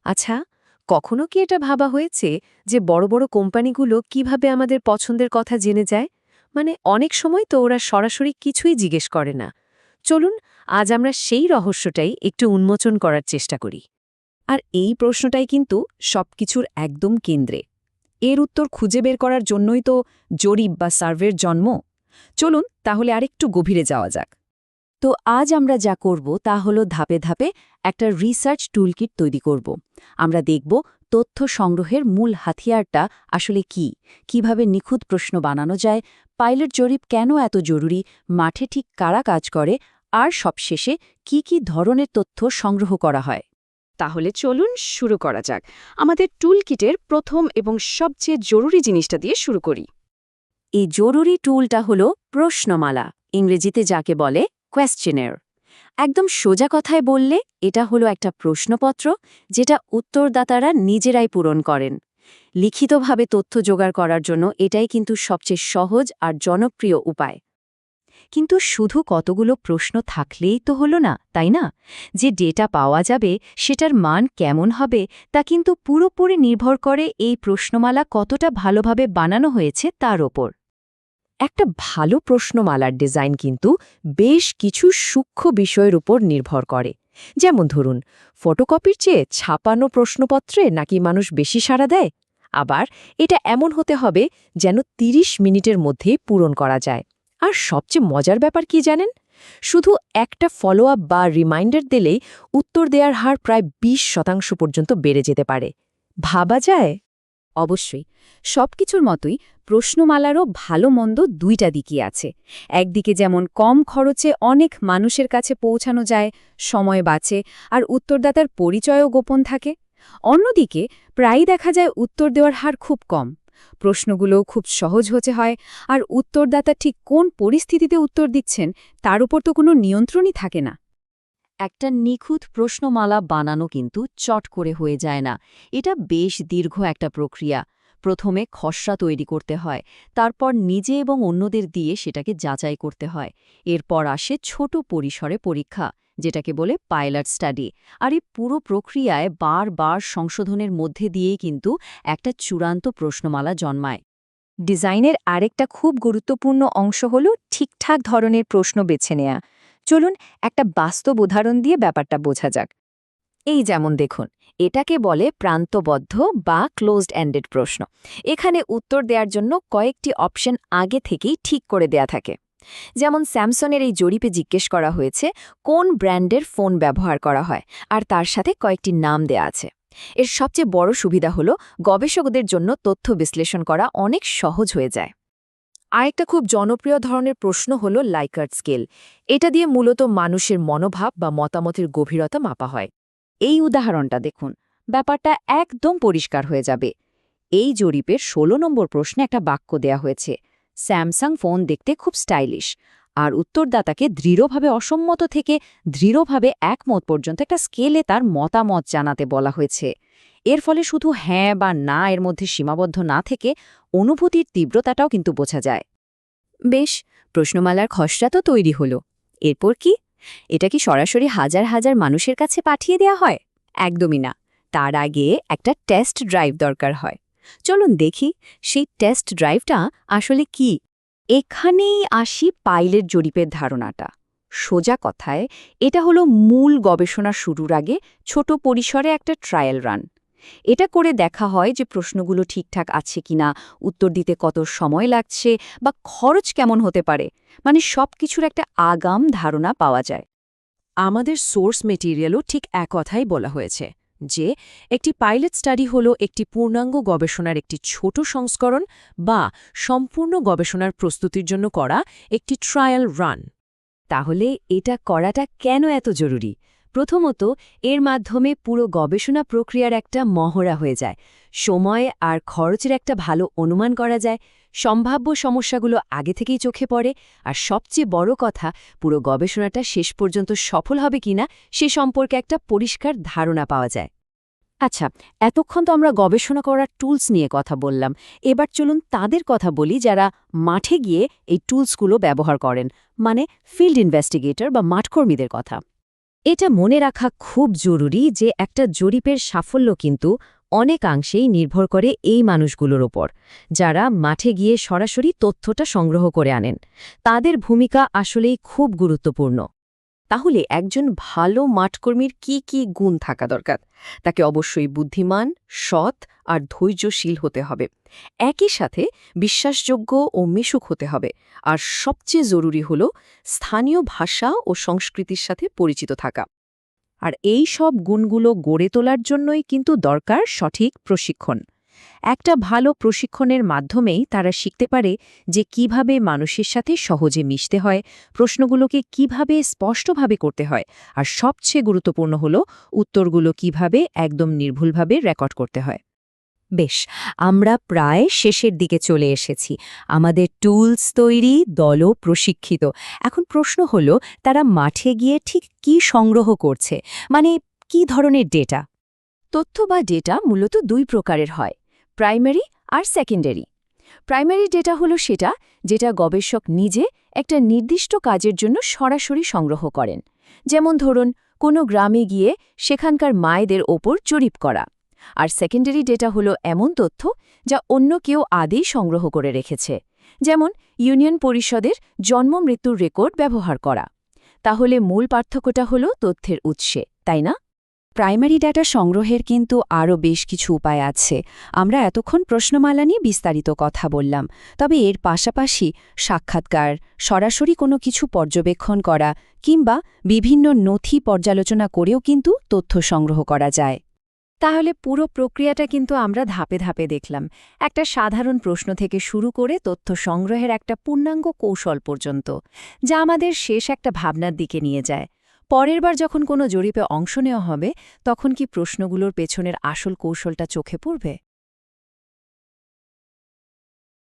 আচ্ছা, কখনো কি এটা ভাবা হয়েছে যে বড় বড় কোম্পানিগুলো কিভাবে আমাদের পছন্দের কথা জেনে যায়? মানে অনেক সময় তো ওরা সরাসরি কিছুই জিজ্ঞেস করে না। চলুন, আজ আমরা সেই রহস্যটাই একটু উন্মোচন করার চেষ্টা করি। আর এই প্রশ্নটাই কিন্তু সবকিছুর একদম কেন্দ্রে। এর উত্তর খুঁজে বের করার জন্যই তো জরিপ বা সার্ভের জন্ম। চলুন তাহলে আরেকটু গভীরে যাওয়া যাক। তো আজ আমরা যা করব তা হলো ধাপে ধাপে একটা রিসার্চ টুলকিট তৈরি করব। আমরা দেখব তথ্য সংগ্রহের মূল হাতিয়ারটা আসলে কি, কিভাবে নিখুঁত প্রশ্ন বানানো যায়, পাইলট জরিপ কেন এত জরুরি, মাঠে ঠিক কারা কাজ করে, আর সবশেষে কি কি ধরনের তথ্য সংগ্রহ করা হয়। তাহলে চলুন শুরু করা যাক। আমাদের টুলকিটের প্রথম এবং সবচেয়ে জরুরি জিনিসটা দিয়ে শুরু করি। এই জরুরি টুলটা হলো প্রশ্নমালা, ইংরেজিতে যাকে বলে কোয়েশ্চেনার। একদম সোজা কথায় বললে এটা হলো একটা প্রশ্নপত্র যেটা উত্তরদাতারা নিজেরাই পূরণ করেন। লিখিতভাবে তথ্য জোগাড় করার জন্য এটাই কিন্তু সবচেয়ে সহজ আর জনপ্রিয় উপায়। কিন্তু শুধু কতগুলো প্রশ্ন থাকলেই তো হলো না, তাই না? যে ডেটা পাওয়া যাবে সেটার মান কেমন হবে তা কিন্তু পুরোপুরি নির্ভর করে এই প্রশ্নমালা কতটা ভালোভাবে বানানো হয়েছে তার ওপর। একটা ভালো প্রশ্নমালার ডিজাইন কিন্তু বেশ কিছু সূক্ষ্ম বিষয়ের উপর নির্ভর করে। যেমন ধরুন, ফটোকপির চেয়ে ছাপানো প্রশ্নপত্রে নাকি মানুষ বেশি সাড়া দেয়। আবার এটা এমন হতে হবে যেন ৩০ মিনিটের মধ্যেই পূরণ করা যায়। আর সবচেয়ে মজার ব্যাপার কি জানেন? শুধু একটা ফলো আপ বা রিমাইন্ডার দিলেই উত্তর দেওয়ার হার প্রায় ২০% পর্যন্ত বেড়ে যেতে পারে। ভাবা যায়? অবশ্যই, সবকিছুর মতোই প্রশ্নমালারও ভালো মন্দ দুইটা দিকই আছে। একদিকে যেমন কম খরচে অনেক মানুষের কাছে পৌঁছানো যায়, সময় বাঁচে, আর উত্তরদাতার পরিচয়ও গোপন থাকে। অন্যদিকে প্রায়ই দেখা যায় উত্তর দেওয়ার হার খুব কম, প্রশ্নগুলোও খুব সহজ হতে হয়, আর উত্তরদাতা ঠিক কোন পরিস্থিতিতে উত্তর দিচ্ছেন তার উপর তো কোনো নিয়ন্ত্রণই থাকে না। একটা নিখুঁত প্রশ্নমালা বানানো কিন্তু চট করে হয়ে যায় না। এটা বেশ দীর্ঘ একটা প্রক্রিয়া। প্রথমে খসড়া তৈরি করতে হয়, তারপর নিজে এবং অন্যদের দিয়ে সেটাকে যাচাই করতে হয়। এরপর আসে ছোট পরিসরে পরীক্ষা, যেটাকে বলে পাইলট স্টাডি। আর এই পুরো প্রক্রিয়ায় বারবার সংশোধনের মধ্যে দিয়েই কিন্তু একটা চূড়ান্ত প্রশ্নমালা জন্মায়। ডিজাইনের আরেকটা খুব গুরুত্বপূর্ণ অংশ হল ঠিকঠাক ধরনের প্রশ্ন বেছে নেয়া। চলুন একটা বাস্তব উদাহরণ দিয়ে ব্যাপারটা বোঝা যাক। এই যেমন দেখুন, এটাকে বলে প্রান্তবদ্ধ বা ক্লোজড এন্ডেড প্রশ্ন। এখানে উত্তর দেওয়ার জন্য কয়েকটি অপশন আগে থেকেই ঠিক করে দেয়া থাকে। যেমন স্যামসনের এই জরিপে জিজ্ঞেস করা হয়েছে কোন ব্র্যান্ডের ফোন ব্যবহার করা হয়, আর তার সাথে কয়েকটি নাম দেয়া আছে। এর সবচেয়ে বড় সুবিধা হলো গবেষকদের জন্য তথ্য বিশ্লেষণ করা অনেক সহজ হয়ে যায়। আরেকটা খুব জনপ্রিয় ধরনের প্রশ্ন হলো লাইকার্ট স্কেল। এটা দিয়ে মূলত মানুষের মনোভাব বা মতামতের গভীরতা মাপা হয়। এই উদাহরণটা দেখুন, ব্যাপারটা একদম পরিষ্কার হয়ে যাবে। এই জরিপের ১৬ নম্বর প্রশ্নে একটা বাক্য দেয়া হয়েছে, স্যামসাং ফোন দেখতে খুব স্টাইলিশ, আর উত্তরদাতাকে দৃঢ়ভাবে অসম্মত থেকে দৃঢ়ভাবে একমত পর্যন্ত একটা স্কেলে তার মতামত জানাতে বলা হয়েছে। এর ফলে শুধু হ্যাঁ বা না এর মধ্যে সীমাবদ্ধ না থেকে অনুভূতির তীব্রতাটাও কিন্তু বোঝা যায়। বেশ, প্রশ্নমালার খসড়া তো তৈরি হলো। এরপর কি? এটা কি সরাসরি হাজার হাজার মানুষের কাছে পাঠিয়ে দেয়া হয়? একদমই না। তার আগে একটা টেস্ট ড্রাইভ দরকার হয়। চলুন দেখি সেই টেস্ট ড্রাইভটা আসলে কি। এখানেই আসি পাইলট জরিপের ধারণাটা। সোজা কথায় এটা হলো মূল গবেষণা শুরুর আগে ছোট পরিসরে একটা ট্রায়াল রান। এটা করে দেখা হয় যে প্রশ্নগুলো ঠিকঠাক আছে কিনা, উত্তর দিতে কত সময় লাগছে বা খরচ কেমন হতে পারে, মানে সবকিছুর একটা আগাম ধারণা পাওয়া যায়। আমাদের সোর্স মেটেরিয়ালও ঠিক এক কথাই বলা হয়েছে যে একটি পাইলট স্টাডি হল একটি পূর্ণাঙ্গ গবেষণার একটি ছোট সংস্করণ বা সম্পূর্ণ গবেষণার প্রস্তুতির জন্য করা একটি ট্রায়াল রান। তাহলে এটা করাটা কেন এত জরুরি? প্রথমত, এর মাধ্যমে পুরো গবেষণা প্রক্রিয়ার একটা মহড়া হয়ে যায়। সময় আর খরচের একটা ভালো অনুমান করা যায়, সম্ভাব্য সমস্যাগুলো আগে থেকেই চোখে পড়ে, আর সবচেয়ে বড় কথা, পুরো গবেষণাটা শেষ পর্যন্ত সফল হবে কিনা সে সম্পর্কে একটা পরিষ্কার ধারণা পাওয়া যায়। আচ্ছা, এতক্ষণ তো আমরা গবেষণা করার টুলস নিয়ে কথা বললাম। এবার চলুন তাদের কথা বলি যারা মাঠে গিয়ে এই টুলসগুলো ব্যবহার করেন, মানে ফিল্ড ইনভেস্টিগেটর বা মাঠকর্মীদের কথা। এটা মনে রাখা খুব জরুরি যে একটা জরিপের সাফল্য কিন্তু অনেকাংশেই নির্ভর করে এই মানুষগুলোর ওপর, যারা মাঠে গিয়ে সরাসরি তথ্যটা সংগ্রহ করে আনেন। তাদের ভূমিকা আসলেই খুব গুরুত্বপূর্ণ। তাহলে একজন ভালো মাঠকর্মীর কি কি গুণ থাকা দরকার? তাকে অবশ্যই বুদ্ধিমান, সৎ আর ধৈর্যশীল হতে হবে। একই সাথে বিশ্বাসযোগ্য ও মিশুক হতে হবে। আর সবচেয়ে জরুরি হল স্থানীয় ভাষা ও সংস্কৃতির সাথে পরিচিত থাকা। আর এই সব গুণগুলো গড়ে তোলার জন্যই কিন্তু দরকার সঠিক প্রশিক্ষণ। একটা ভালো প্রশিক্ষণের মাধ্যমেই তারা শিখতে পারে যে কিভাবে মানুষের সাথে সহজে মিশতে হয়, প্রশ্নগুলোকে কিভাবে স্পষ্টভাবে করতে হয়, আর সবচেয়ে গুরুত্বপূর্ণ হল উত্তরগুলো কিভাবে একদম নির্ভুলভাবে রেকর্ড করতে হয়। বেশ, আমরা প্রায় শেষের দিকে চলে এসেছি। আমাদের টুলস তৈরি, দলও প্রশিক্ষিত। এখন প্রশ্ন হলো, তারা মাঠে গিয়ে ঠিক কি সংগ্রহ করছে, মানে কি ধরনের ডেটা? তথ্য বা ডেটা মূলত দুই প্রকারের হয়, প্রাইমারি আর সেকেন্ডারি। প্রাইমারি ডেটা হলো সেটা যেটা গবেষক নিজে একটা নির্দিষ্ট কাজের জন্য সরাসরি সংগ্রহ করেন। যেমন ধরুন, কোনো গ্রামে গিয়ে সেখানকার মায়েদের ওপর জরিপ করা। আর সেকেন্ডারি ডেটা হলো এমন তথ্য যা অন্য কেউ আগেই সংগ্রহ করে রেখেছে, যেমন ইউনিয়ন পরিষদের জন্ম মৃত্যুর রেকর্ড ব্যবহার করা। তাহলে মূল পার্থক্যটা হলো তথ্যের উৎসে, তাই না? প্রাইমারি ডেটা সংগ্রহের কিন্তু আরও বেশ কিছু উপায় আছে। আমরা এতক্ষণ প্রশ্নমালা নিয়ে বিস্তারিত কথা বললাম, তবে এর পাশাপাশি সাক্ষাৎকার, সরাসরি কোনো কিছু পর্যবেক্ষণ করা কিংবা বিভিন্ন নথি পর্যালোচনা করেও কিন্তু তথ্য সংগ্রহ করা যায়। তাহলে পুরো প্রক্রিয়াটা কিন্তু আমরা ধাপে ধাপে দেখলাম, একটা সাধারণ প্রশ্ন থেকে শুরু করে তথ্য সংগ্রহের একটা পূর্ণাঙ্গ কৌশল পর্যন্ত, যা আমাদের শেষ একটা ভাবনার দিকে নিয়ে যায়। পরের বার যখন কোনো জরিপে অংশ নেওয়া হবে, তখন কি প্রশ্নগুলোর পেছনের আসল কৌশলটা চোখে পড়বে?